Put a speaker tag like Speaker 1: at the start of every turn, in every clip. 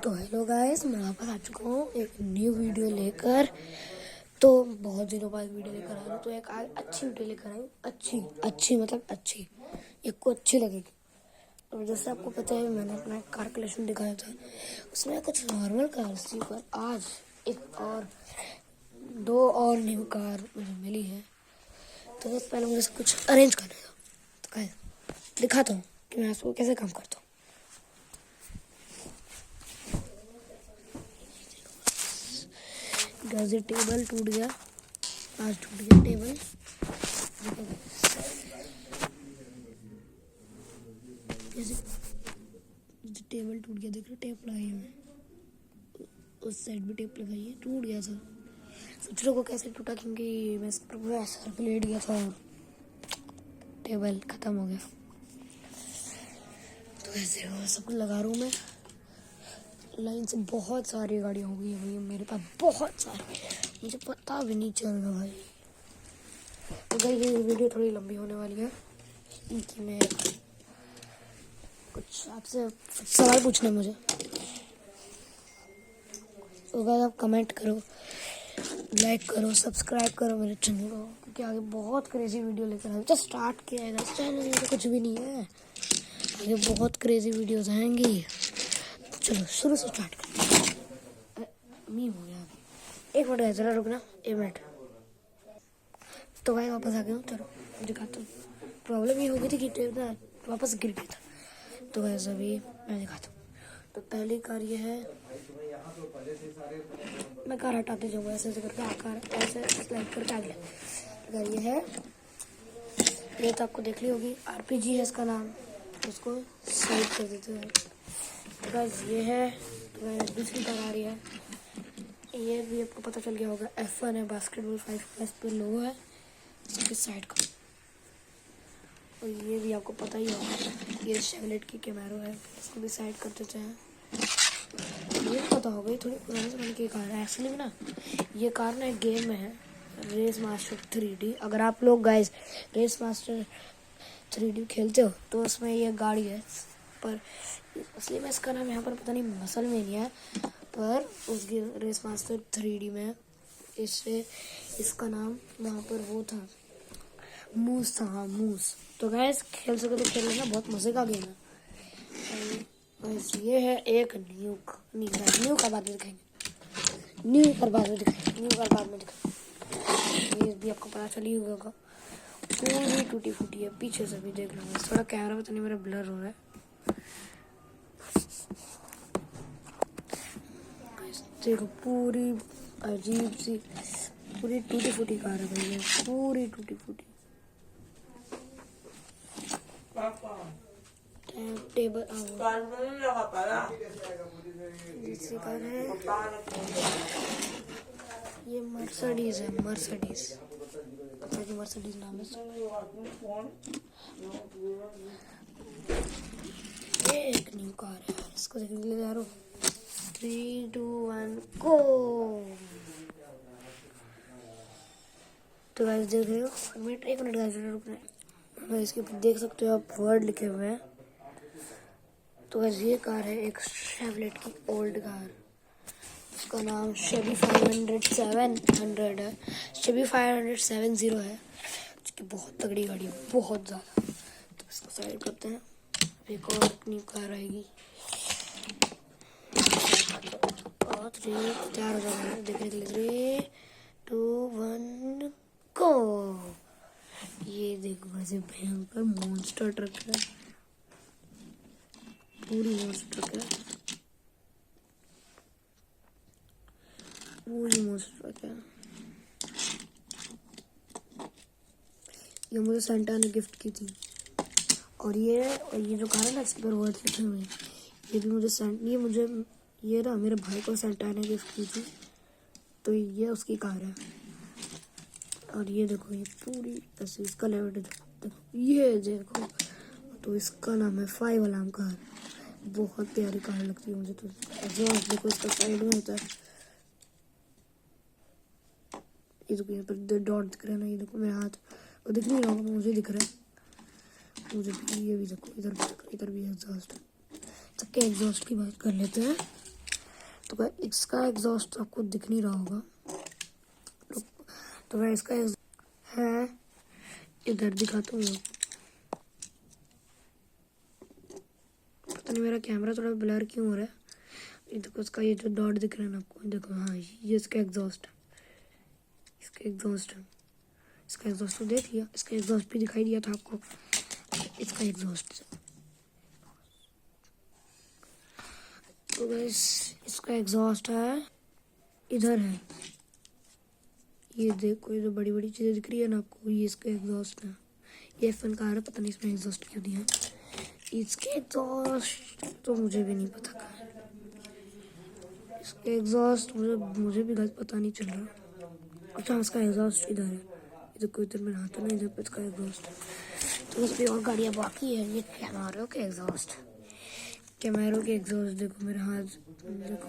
Speaker 1: तो hello guys, मैं वापस आ चुका हूँ एक न्यू वीडियो लेकर। तो बहुत दिनों बाद वीडियो लेकर आ रहा हूँ, तो एक आज अच्छी वीडियो लेकर आई हूँ। अच्छी मतलब अच्छी, आपको अच्छी लगेगी। तो जैसे आपको पता है, मैंने अपना कार कलेक्शन दिखाया था, उसमें कुछ नॉर्मल कार्स थी, पर आज एक और दो और न्यू कार मुझे मिली है। तो बस पहले मुझे कुछ अरेंज करना है, तो गाइस दिखाता हूँ कि मैं आपको कैसे काम करता हूँ। गाइस, ये टेबल टूट गया, आज टूट गया टेबल। कैसे टेबल टूट गया, देख रहे, टेप लगाई है, मैं उस साइड भी टेप लगाई है, टूट गया था। सोच रहे को कैसे टूटा, क्योंकि मैं इस पर पूरा सर पे लेट गया था और टेबल खत्म हो गया। तो ऐसे सब कुछ लगा रहा हूँ मैं लाइन से। बहुत सारी गाड़ियाँ हो गई है मेरे पास, बहुत सारी, मुझे पता भी नहीं चल रहा भाई। तो गाइस, ये वीडियो थोड़ी लंबी होने वाली है, क्योंकि मैं कुछ आपसे सवाल पूछने मुझे। तो गाइस, आप कमेंट करो, लाइक करो, सब्सक्राइब करो मेरे चैनल को, क्योंकि आगे बहुत क्रेजी वीडियो लेकर आए। जस्ट स्टार्ट किया है, चैनल में तो कुछ भी नहीं है, आगे बहुत क्रेजी वीडियोस आएंगी। तो चलो शुरू से स्टार्ट करते हैं। मी हो गया अभी, एक मिनट जरा रुकना, एक मिनट। तो भाई वापस आ गया हूँ, चलो दिखाता हूँ। प्रॉब्लम ये हो गई थी कि टेप ना वापस गिर गया था। तो वैसे अभी मैं दिखाता हूँ। तो पहली कार ये है, मैं कार हटाते जाऊँगा ऐसे ऐसे करके, कार ऐसे स्लाइड करके आगे। कार ये है, ये तो आपको देख ली होगी, RPG है इसका नाम, उसको साइड कर देते हैं। तो गाइस ये है, तो दूसरी कार आ रही है, ये भी आपको पता चल गया होगा, F1 है, बास्केटबॉल 5 पे लोगो है, इसकी साइड करो। और ये भी आपको पता ही होगा, ये शेवलेट की कैमरो है, इसको भी साइड कर देते हैं। ये पता होगा, ये थोड़ी पुराने ज़माने की कार है एक्चुअली में ना। ये कार ना एक गेम में है, रेस मास्टर 3D। अगर आप लोग गाइस रेस मास्टर 3D खेलते हो तो उसमें ये गाड़ी है, पर इसलिए मैं इसका नाम यहाँ पर पता नहीं मसल में नहीं है, पर उस रेस मास्टर 3D में इससे इसका नाम वहाँ पर वो था, मूस था। हाँ, मूस। तो गाइस खेल सके तो खेल लेना, बहुत मज़े का गेम है। बस ये है एक न्यू का बाद में दिखाएंगे, न्यू का बाद में दिखाएंगे। ये भी आपको पता चल ही होगा, पूरी टूटी फूटी है, पीछे से भी देख लो। थोड़ा कैमरा पता नहीं मेरा ब्लर हो रहा है। देखो, पूरी अजीब सी, पूरी टूटी फूटी कार है भैया, पूरी टूटी फूटी। टेबल दूसरी कार है, ये मर्सिडीज है, मर्सिडीज नाम है। ये एक न्यू कार है, इसको देखने के लिए जा रहा हूँ। 3, 2, 1 गो। तो गाइस देख रहे हो, एक मिनट गाइस रुकना, इसके ऊपर देख सकते हो आप, वर्ड लिखे हुए हैं। तो गाइस ये कार है एक शेवलेट की ओल्ड कार, उसका नाम शेवी 500 है, शेवी 570 है, जो बहुत तगड़ी गाड़ी है, बहुत ज़्यादा। तो इसको साइड करते हैं, एक और न्यू कार आएगी। और 4 हो जाएगा, देखने के लिए 3, 2, 1 गो। ये देखो वैसे भयंकर मॉन्स्टर ट्रक है, पूरी मॉन्स्टर ट्रक है, पूरी मॉन्स्टर ट्रक है। ये मुझे सेंटा ने गिफ्ट की थी। और ये जो कार है ना, इसके पर वर्ड लिखे हुए हैं, ये भी मुझे ये ना मेरे भाई को सेंटा ने गिफ्ट की थी, तो ये उसकी कार है। और ये देखो, ये पूरी ऐसे इसका लेवल देखो, ये देखो, तो इसका नाम है 5 अलार्म कार। बहुत प्यारी कार लगती है मुझे तो। एग्जॉस्ट देखो इसका साइड में होता है, ये देखो यहाँ पर डॉट दिख रहा है ना, ये देखो मेरे हाथ वो दिख नहीं रहा होगा, मुझे दिख रहा है मुझे भी। ये भी देखो, इधर भी एग्जॉस्ट। सबके एग्जॉस्ट की बात कर लेते हैं। तो भाई इसका एग्जॉस्ट आपको दिख नहीं रहा होगा, तो भाई इसका है, इधर दिखाता हूँ। पता नहीं मेरा कैमरा थोड़ा ब्लर क्यों हो रहा है। ये देखो इसका ये जो डॉट दिख रहा है ना आपको, देखो हाँ ये इसका एग्जॉस्ट है, इसका एग्जॉस्ट है। इसका एग्जॉस्ट तो देख लिया, इसका एग्जॉस्ट भी दिखाई दिया था आपको। इसका एग्जॉस्ट तो गाइस इसका एग्जॉस्ट है, इधर है। ये देखो ये जो बड़ी बड़ी चीज़ें दिख रही है ना आपको, ये इसका एग्जॉस्ट है। ये फन कार है, पता नहीं इसमें एग्जॉस्ट क्यों दिया है। इसके एग्जॉस्ट तो मुझे भी नहीं पता कहाँ है। इसके एग्जॉस्ट मुझे भी गलत पता नहीं चल रहा। अच्छा इसका एग्जॉस्ट इधर है, इधर कोई इधर में आता नहीं, इधर पे इसका एग्जॉस्ट। तो उस पर और गाड़ियाँ बाकी है। ये कैमरों के एग्जॉस्ट, कैमरों के एग्जॉस्ट देखो मेरे हाथ, देखो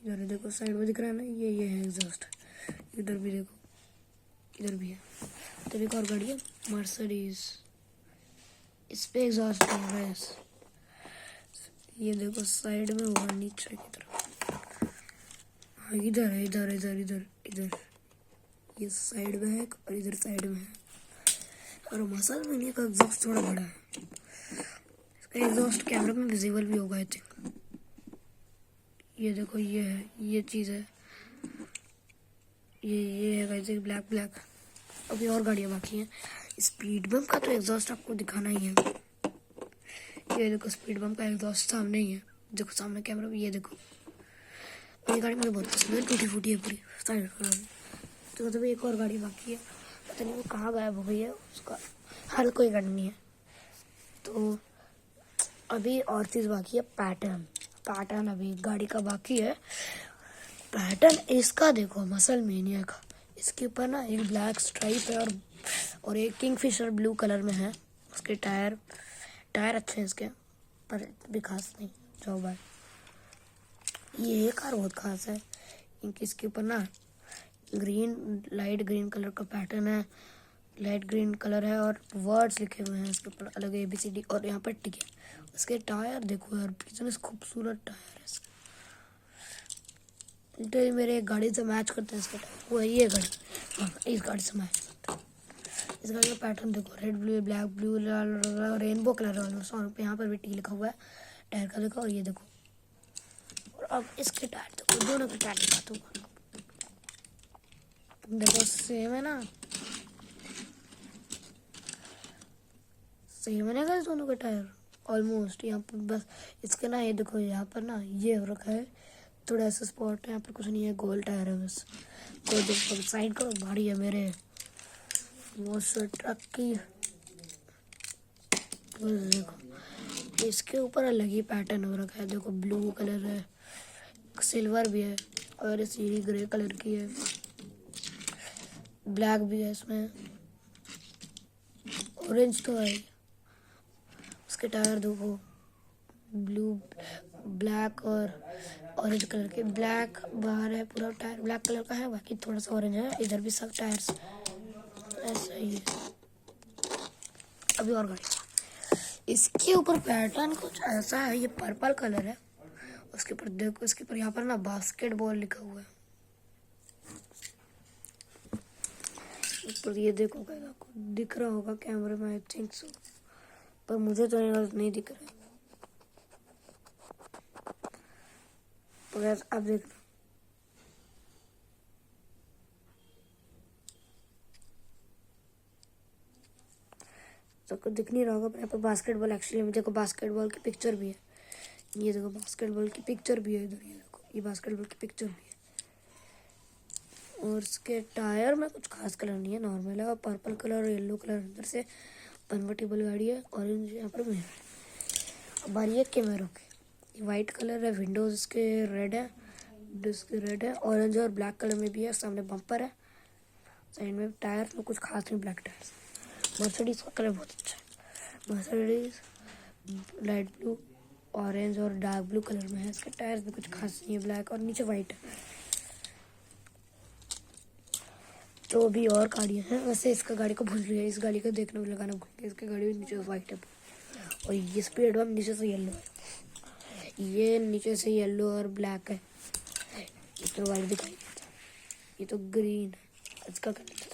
Speaker 1: इधर देखो साइड में दिख रहा है ना, ये है एग्जॉस्ट। इधर भी देखो, इधर भी है। तो एक और गाड़ी है मर्सिडीज, इस पे एग्जॉस्ट है बस। ये देखो साइड में होगा नीचे की तरफ। हाँ इधर है, इधर इधर इधर इधर, ये साइड में है और इधर साइड में है। और मसल में का एग्जॉस्ट थोड़ा बड़ा है। इसका एग्जॉस्ट कैमरा में विजिबल भी होगा आई थिंक। ये देखो ये है, ये चीज़ है, ये है गाइस ब्लैक ब्लैक। अभी और गाड़ियाँ बाकी हैं। स्पीड बम का तो एग्जॉस्ट आपको दिखाना ही है। ये देखो स्पीड बम का एग्जॉस्ट सामने ही है, देखो सामने कैमरा में। ये देखो ये गाड़ी मुझे बहुत पसंद है, टूटी फूटी है पूरी साइड। तो मतलब एक और गाड़ी बाकी है, पता नहीं वो कहाँ गायब हो गई है, उसका हल कोई गाड़ी नहीं है। तो अभी और चीज़ बाकी है, पैटर्न अभी गाड़ी का बाकी है। पैटर्न इसका देखो मसल मेनिया का, इसके ऊपर ना एक ब्लैक स्ट्राइप है और एक किंगफिशर ब्लू कलर में है। उसके टायर अच्छे हैं इसके, पर भी खास नहीं जो बार। ये कार बहुत खास है क्योंकि इसके ऊपर ना लाइट ग्रीन कलर का पैटर्न है, लाइट ग्रीन कलर है और वर्ड्स लिखे हुए हैं इसके ऊपर अलग ABCD। और यहाँ पर टिक है। इसके टायर देखो यार, कितने खूबसूरत टायर है इसके। तो मेरे एक गाड़ी से मैच करते हैं इसके टायर, वो है ये गाड़ी। हाँ इस गाड़ी से मैच करते हैं। इस गाड़ी का पैटर्न देखो, red blue black blue rainbow colour है। और यहाँ पर भी टी लिखा हुआ है टायर का, देखो। और ये देखो, और अब इसके टायर देखो, दोनों के टायर दिखाता हूँ। देखो सेम है ना, सेम है ना दोनों के टायर ऑलमोस्ट। यहाँ पर बस इसके ना ये देखो, यहाँ पर ना ये हो रखा है थोड़ा ऐसा स्पॉट है, यहाँ पर कुछ नहीं है, गोल टायर है बस। कोई देखो साइड करो, भारी है मेरे वो ट्रक की। देखो इसके ऊपर अलग ही पैटर्न हो रखा है, देखो ब्लू कलर है, सिल्वर भी है और सीढ़ी ग्रे कलर की है, ब्लैक भी है इसमें, ऑरेंज तो है। उसके टायर देखो ब्लू ब्लैक और ऑरेंज कलर के, ब्लैक बाहर है, पूरा टायर ब्लैक कलर का है, बाकी थोड़ा सा ऑरेंज है। इधर भी सब टायर्स ऐसा ही है। अभी और गाड़ी, इसके ऊपर पैटर्न कुछ ऐसा है, ये पर्पल कलर है। उसके ऊपर देखो, इसके ऊपर यहाँ पर ना बास्केटबॉल लिखा हुआ है ऊपर। ये देखो आपको दिख रहा होगा कैमरे में आई थिंक सो, पर मुझे तो नहीं दिख रहा है। तो यार अब देख लो, सबको दिख नहीं रहा होगा, पर यहाँ पर बास्केटबॉल एक्चुअली देखो, बास्केटबॉल की पिक्चर भी है। ये देखो बास्केटबॉल की पिक्चर भी है इधर, ये देखो ये बास्केटबॉल की पिक्चर भी है। और इसके टायर में कुछ खास कलर नहीं है, नॉर्मल है। और पर्पल कलर और येलो कलर अंदर से कन्वर्टेबल गाड़ी है। ऑरेंज यहाँ पर मिरर है। अब बारी है कैमरों की, वाइट कलर है, विंडोज इसके रेड है, इसके रेड है, ऑरेंज और ब्लैक कलर में भी है। सामने बम्पर है, साइड में टायर में कुछ खास नहीं, ब्लैक टायर्स। मर्सिडीज का कलर बहुत अच्छा है, मर्सिडीज लाइट ब्लू ऑरेंज और डार्क ब्लू कलर में है। इसके टायर्स भी कुछ खास नहीं है, ब्लैक और नीचे वाइट है। तो भी और गाड़ियाँ हैं, वैसे इसका गाड़ी को भूल रही है, इस गाड़ी को देखने में लगाना भूल गया। इसकी गाड़ी भी नीचे से वाइट है और ये स्पीड बम नीचे से येलो है। ये नीचे से येलो और ब्लैक है, ये तो वाइट दिखाई देता, ये तो ग्रीन है, इसका कलर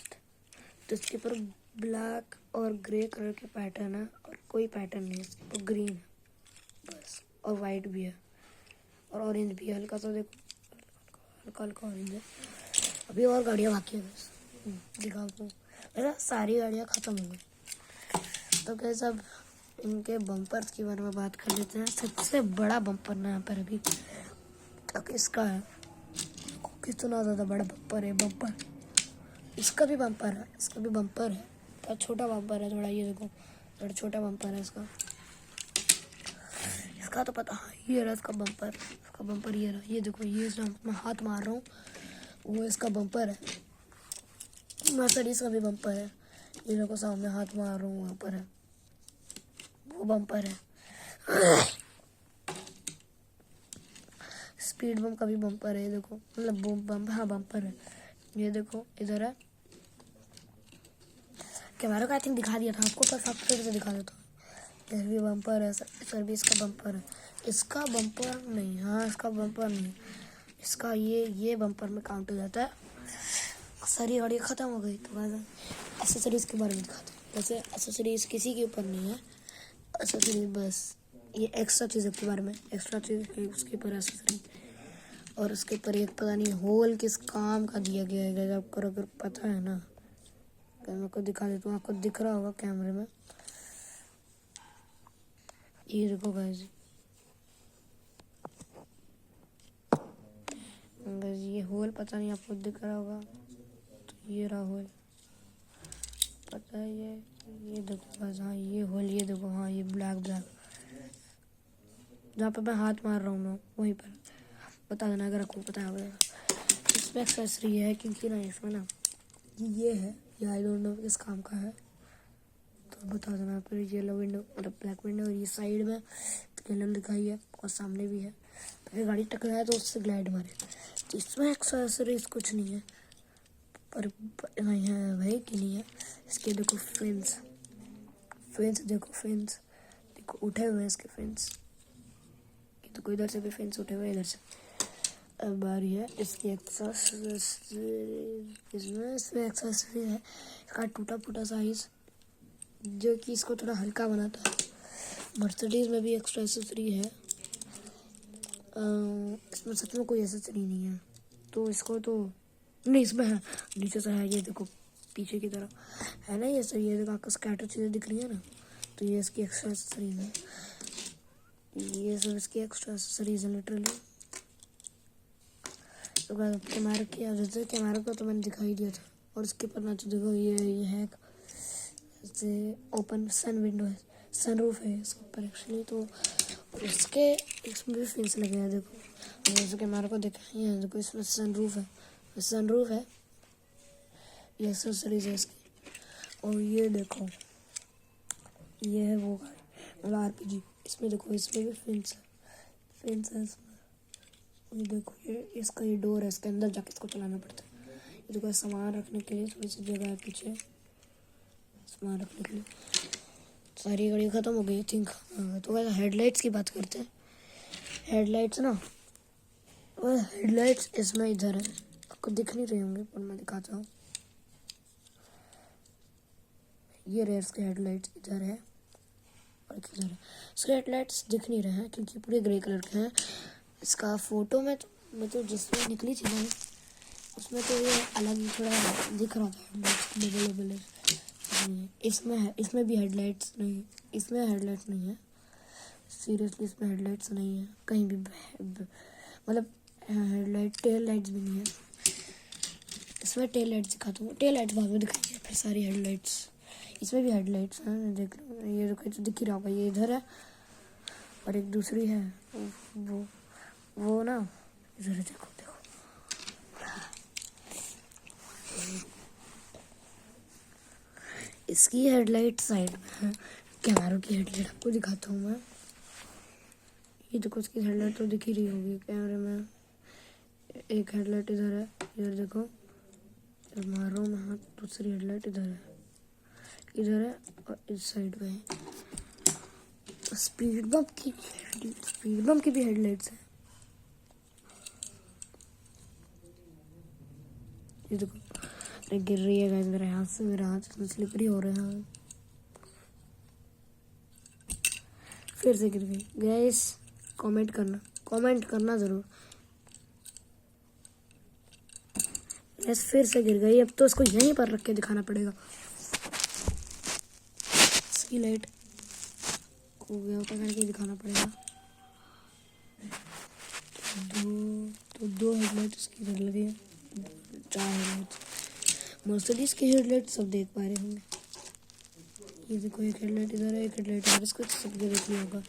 Speaker 1: तो इसके ऊपर ब्लैक और ग्रे कलर के पैटर्न है और कोई पैटर्न नहीं है, इसके ऊपर ग्रीन है बस, और वाइट भी है और ऑरेंज भी है, हल्का सा देखो, हल्का हल्का ऑरेंज है। अभी और गाड़ियाँ बाकी है बस, दिखाओ तो मेरा सारी गाड़ियाँ ख़त्म हो गई। तो कैसे अब इनके बम्पर्स के बारे में बात कर लेते हैं। सबसे बड़ा बम्पर ना यहाँ पर अभी तक इसका है, कितना ज़्यादा बड़ा बम्पर है। बम्पर इसका भी बम्पर है, इसका भी बम्पर है, तो छोटा बम्पर है थोड़ा, ये देखो थोड़ा छोटा बम्पर है इसका। इसका तो पता, हाँ ये रहा इसका बम्पर ये रहा, ये देखो, ये जो मैं हाथ मार रहा हूँ वो इसका बम्पर है। मर्सिडीज का भी बम्पर है, ये देखो सामने हाथ मार रहा हूँ, वहाँ पर है वो बम्पर है। स्पीड बम का भी बम्पर है, ये देखो, मतलब बम हाँ बम्पर है, ये देखो इधर है। कैमरा का आई थिंक दिखा दिया था आपको, पर आप फिर से दिखा देता हूँ। इधर भी बम्पर है, सर्विस का बम्पर है, इसका बम्पर नहीं, हाँ इसका बम्पर नहीं, इसका ये बम्पर में काउंट हो जाता है। सारी गाड़ी ख़त्म हो गई, तो बाद एसेसरीज़ के बारे में दिखाते हैं। वैसे एसेसरीज़ किसी के ऊपर नहीं है, एसेसरीज बस ये एक्स्ट्रा चीज़ों के बारे में, एक्स्ट्रा चीज़ उसके ऊपर एसेसरी, और उसके ऊपर एक पता नहीं होल किस काम का दिया गया है, आपको अगर पता है ना तो मैं आपको दिखा देता हूँ, आपको दिख रहा होगा कैमरे में, ये देखो गाइस, ये होल पता नहीं आपको दिख रहा होगा, तो ये रहा होल, पता है ये देखो बस, हाँ ये होल, ये देखो, हाँ ये ब्लैक जहाँ पे मैं हाथ मार रहा हूँ ना वहीं पर, बता देना अगर आपको पता होगा। इसमें एक्सेसरी है क्योंकि ना इसमें ना ये है, ये आई डोंट नो किस काम का है, तो बता देना। फिर येलो विंडो मतलब ब्लैक विंडो, और ये साइड में कैनल दिखाई है और सामने भी है, फिर गाड़ी टकराया तो उससे ग्लाइड मारे। तो इसमें एक्सेसरीज कुछ नहीं है, पर नहीं है भाई कि नहीं है। इसके देखो फेंस देखो, फेंस देखो उठे हुए हैं इसके फेंस, तो कोई इधर से भी फेंस उठे हुए हैं, इधर से। अब बारी है इसकी इसमें एक्सेसरी है, इसका टूटा फूटा साइज जो कि इसको थोड़ा हल्का बनाता है। मर्सिडीज में भी एक्स्ट्रा एक्सेसरी है, इसमें सच में कोई एक्सेसरी नहीं है, तो इसको तो नहीं, इसमें है नीचे से है, ये देखो पीछे की तरफ है ना, ये सही है, देखो आपको स्कैटर चीज़ें दिख रही है ना, तो ये इसकी एक्स्ट्रा एक्सेसरी है, ये सब इसकी एक्स्ट्रा एक्सेसरीज है लिटरली। तो कैमरा की जैसे कैमरा को तो मैंने दिखाई दिया था, और उसके ऊपर ना तो देखो ये है जैसे ओपन सन विंडो है, सनरूफ है इसके ऊपर एक्चुअली, तो इसके इसमें भी फेंस लगे हैं देखो, जैसे कैमरा को दिखाई है देखो, इसमें सनरूफ है, ये एक्सेसरीज है इसकी। और ये देखो ये है वो गाड़ी मतलब RPG, इसमें देखो इसमें भी फेंस है इसमें, ये देखो ये इसका ये डोर है, इसके अंदर जाके इसको चलाना पड़ता है। ये देखो सामान रखने के लिए थोड़ी सी जगह है पीछे, सामान रखने के लिए। सारी गाड़ी ख़त्म हो गई आई थिंक। तो वैसे हेडलाइट्स की बात करते हैं। हेडलाइट्स ना, हेडलाइट्स इसमें इधर है, आपको दिख नहीं रही होंगे पर मैं दिखाता हूँ। ये रेयर के हेडलाइट्स इधर है और इधर है। इसके हेडलाइट्स दिख नहीं रहे हैं क्योंकि पूरे ग्रे कलर के हैं। इसका फ़ोटो में तो जिसमें निकली थी ना उसमें तो ये अलग ही थोड़ा दिख रहा था, डबल इसमें है, इसमें भी हेडलाइट्स नहीं, इसमें हेडलाइट्स नहीं है, सीरियसली इसमें हेडलाइट्स नहीं है कहीं भी, मतलब हेडलाइट टेल लाइट्स भी नहीं है इसमें। टेल लाइट्स दिखाता हूँ, टेल लाइट्स बाद में दिखाई है, फिर सारी हेडलाइट्स। इसमें भी हेडलाइट्स हैं, देख लो ये देखो तो दिख ही रहा होगा, ये इधर है और एक दूसरी है वो ना इधर है, देखो इसकी हेडलाइट साइड में है। कैमरों की हेडलाइट आपको दिखाता हूँ मैं, ये देखो इसकी हेडलाइट तो दिख ही रही होगी कैमरे में। एक हेडलाइट इधर है, इधर देखो, इधर मार रहा हूँ मैं हाथ, दूसरी हेडलाइट इधर है और इस साइड में है। तो स्पीड बम्प की भी हेडलाइट्स है। ये देखो, अरे गिर रही है गाइस मेरे हाथ से, मेरे हाथ स्लिपरी हो रहे हैं। फिर से गिर गई गाइस। कमेंट करना ज़रूर। गैस फिर से गिर गई। अब तो इसको यहीं पर रख के दिखाना पड़ेगा। इसकी लाइट हो गया होता करके दिखाना पड़ेगा। तो दो हेडलाइट इसकी इधर लगी है, 4 हेडलाइट। मर्सिडीज की हेडलाइट सब देख पा रहे होंगे। ये देखो, एक हेडलाइट इधर है, एक हेडलाइट इधर। इसको सब देख लिया होगा।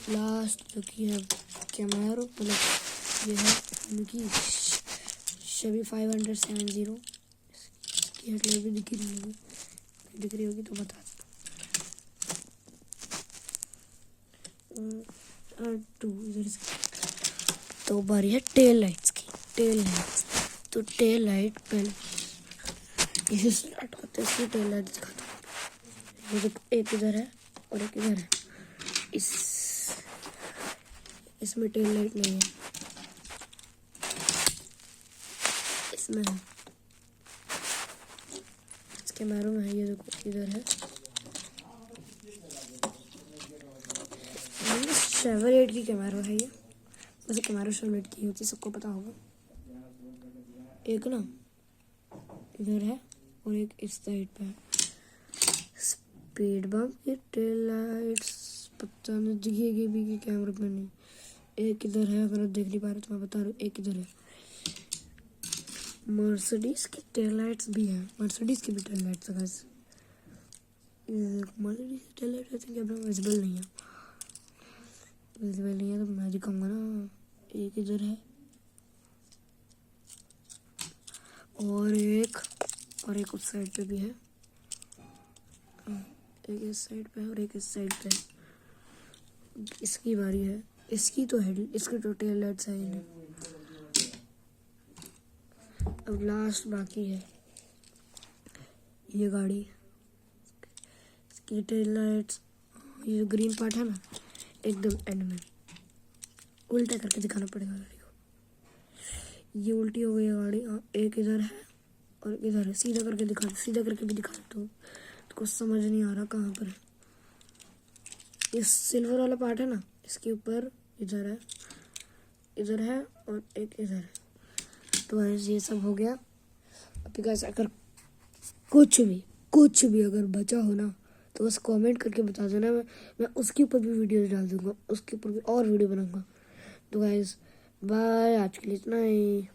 Speaker 1: लास्ट जो कि है कैमरो, मतलब ये है उनकी शेवी 570। इसकी हेडलाइट भी दिख रही होगी तो बता दो। इधर तो बारी है टेल लाइट्स की। तो टेल लाइट पहले इसे स्टार्ट करते हैं। इसकी टेल लाइट दिखाता हूँ। ये देखो, एक इधर है और एक इधर है। इसमें टेल लाइट नहीं है, इसमें है। इस कैमरे में है। ये देखो इधर है। शेवरलेट की कैमरा है ये। वैसे कैमरा शेवरलेट की होती, सबको पता होगा। एक ना इधर है और एक इस साइड पे है। स्पीड बम्प की टेल लाइट्स पता नहीं दिखेगी भी कि कैमरे पे नहीं। एक इधर है, अगर आप देख नहीं पा रहे तो मैं बता रहा हूँ। एक इधर है। मर्सिडीज की टेल लाइट्स भी है। मर्सिडीज की भी टेल लाइट्स है। मर्सिडीज की tail light I think visible नहीं है। तो मैं दिखाऊंगा ना। एक इधर है और एक उस साइड पे भी है। एक इस साइड पे है और एक इस साइड पे है। इसकी बारी है। इसकी तो टेल लाइट्स है ही नहीं। अब लास्ट बाकी है ये गाड़ी। इसकी टेल लाइट्स, ये जो ग्रीन पार्ट है ना, एकदम एंड में उल्टा करके दिखाना पड़ेगा गाड़ी को। ये उल्टी हो गई है गाड़ी। एक इधर है और एक इधर है। सीधा करके भी दिखा देता हूँ। तो कुछ समझ नहीं आ रहा कहाँ पर है। ये सिल्वर वाला पार्ट है ना, इसके ऊपर इधर है और एक इधर है। तो ये सब हो गया। अभी गाइस अगर कुछ भी अगर बचा हो ना तो बस कमेंट करके बता देना। मैं उसके ऊपर भी वीडियो डाल दूंगा, उसके ऊपर भी और वीडियो बनाऊंगा। तो गाइस बाय, आज के लिए इतना ही।